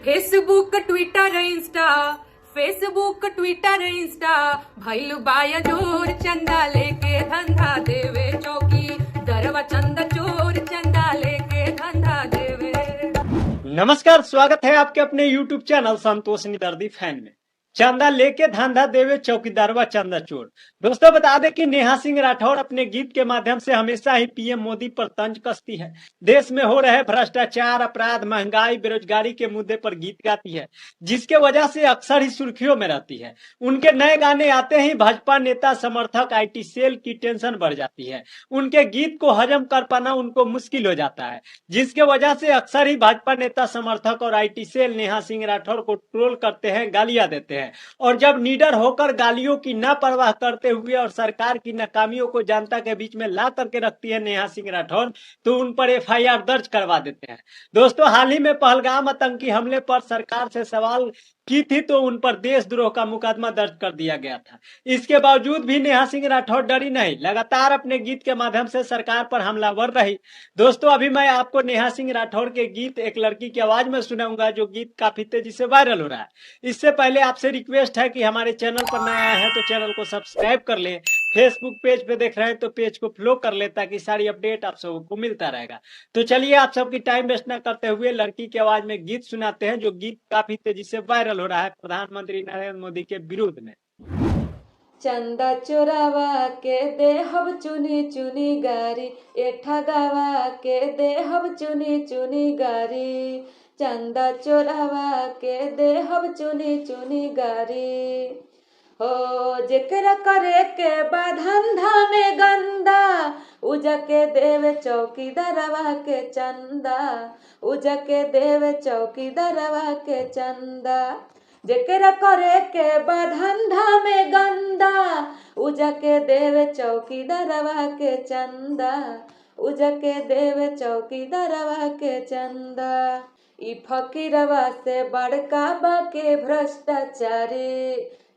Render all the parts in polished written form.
Facebook Twitter Insta Facebook Twitter Insta भइल बाया जोर चंदा लेके धंधा देवे चौकी दरवा चंदा चोर चंदा लेके धंधा देवे। नमस्कार, स्वागत है आपके अपने YouTube चैनल संतोष निदर्दी फैन में। चंदा लेके धंधा देवे चौकीदारवा चंदा चोर। दोस्तों बता दें कि नेहा सिंह राठौर अपने गीत के माध्यम से हमेशा ही पीएम मोदी पर तंज कसती है। देश में हो रहे भ्रष्टाचार, अपराध, महंगाई, बेरोजगारी के मुद्दे पर गीत गाती है, जिसके वजह से अक्सर ही सुर्खियों में रहती है। उनके नए गाने आते ही भाजपा नेता, समर्थक, IT सेल की टेंशन बढ़ जाती है। उनके गीत को हजम कर पाना उनको मुश्किल हो जाता है, जिसके वजह से अक्सर ही भाजपा नेता, समर्थक और IT सेल नेहा सिंह राठौर को ट्रोल करते हैं, गालियां देते हैं। और जब निडर होकर गालियों की ना परवाह करते हुए और सरकार की नाकामियों को जनता के बीच में ला करके रखती है नेहा सिंह राठौर, तो उन पर FIR दर्ज करवा देते हैं। दोस्तों, हाल ही में पहलगाम आतंकी हमले पर सरकार से सवाल की थी, तो उन पर देशद्रोह का मुकदमा दर्ज कर दिया गया था। इसके बावजूद भी नेहा सिंह राठौर डरी नहीं, लगातार अपने गीत के माध्यम से सरकार पर हमलावर रही। दोस्तों, अभी मैं आपको नेहा सिंह राठौर के गीत एक लड़की की आवाज में सुनाऊंगा, जो गीत काफी तेजी से वायरल हो रहा है। इससे पहले आपसे रिक्वेस्ट है कि हमारे चैनल पर नया आया है तो चैनल को सब्सक्राइब कर ले। फेसबुक पेज पे देख रहे हैं तो पेज को फॉलो कर ले, ताकि सारी अपडेट आप सबको मिलता रहेगा। तो चलिए, आप सबकी टाइम वेस्ट न करते हुए लड़की की आवाज में गीत सुनाते हैं, जो गीत काफी तेजी से वायरल हो रहा है प्रधानमंत्री नरेंद्र मोदी के विरोध में। चंदा चोरावा के देहब चुनी चुनी गारी, एठा गावा के देहब चुनी चुनी गारी। चंदा चोरावा के देहब चुनी चुनी गारी। हो जेकरा करे के बा धंधा में गंदा, उजा के देवे चौकीदारवा के चंदा, उजा के देवे चौकीदारवा के चंदा। जेकरा करे के बा धंधा में गंदा, उजा के देवे चौकीदारवा के चंदा, उजा के देवे चौकीदारवा के चंदा। ई फकीरवा से बड़का बा के भ्रष्टाचारी,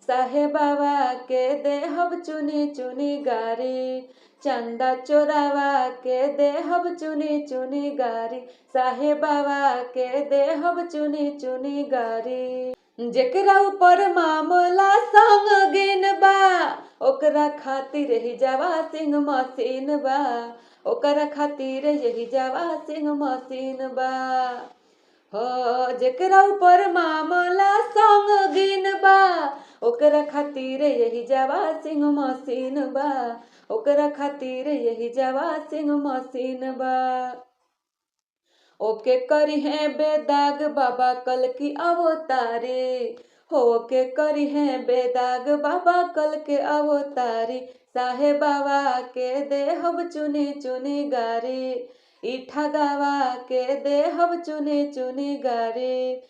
साहेबावा के देहब चुनी चुनी गारी। चंदा चोरावा के देहब चुनी चुनी गारी, साहेबावा के देहब चुनी चुनी गारी। जेकरा ऊपर मामला संगीन बा, ओकरा खातिर ही जावा सिंह मशीन बा, ओकरा खातिर यही जावा सिंह मशीन बा। हो जेकरा ऊपर मामला संगीन बा, ओकरा खातिर यही जावा सिंह मशीन बा, ओकरा खातिर यही जावा सिंह मशीन बा। ओके करी है बेदाग बाबा कल की अवतारी, होके करी है बेदाग बाबा कल के अवतारी। साहेबावा के देहब चुनी चुनी गारी, इठा गावा के देहब चुनी चुनी गारी।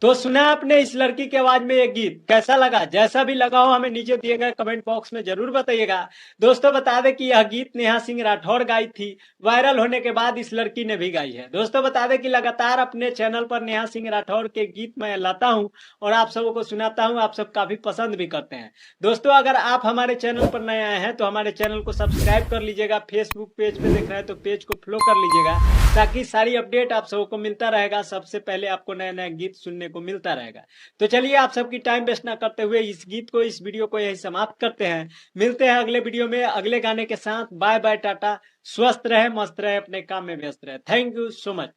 तो सुना आपने इस लड़की की आवाज में ये गीत, कैसा लगा? जैसा भी लगा हो हमें नीचे दिए गए कमेंट बॉक्स में जरूर बताइएगा। दोस्तों बता दें कि यह गीत नेहा सिंह राठौर गाई थी, वायरल होने के बाद इस लड़की ने भी गाई है। दोस्तों बता दें कि लगातार अपने चैनल पर नेहा सिंह राठौर के गीत मैं लाता हूं और आप सबों को सुनाता हूं, आप सब काफी पसंद भी करते हैं। दोस्तों, अगर आप हमारे चैनल पर नए आए हैं तो हमारे चैनल को सब्सक्राइब कर लीजिएगा। फेसबुक पेज पे देख रहे हैं तो पेज को फॉलो कर लीजिएगा, ताकि सारी अपडेट आप सबों को मिलता रहेगा। सबसे पहले आपको नए नए गीत सुनने को मिलता रहेगा। तो चलिए, आप सबकी टाइम वेस्ट ना करते हुए इस गीत को, इस वीडियो को यही समाप्त करते हैं। मिलते हैं अगले वीडियो में अगले गाने के साथ। बाय बाय, टाटा। स्वस्थ रहे, मस्त रहे, अपने काम में व्यस्त रहे। Thank you so much.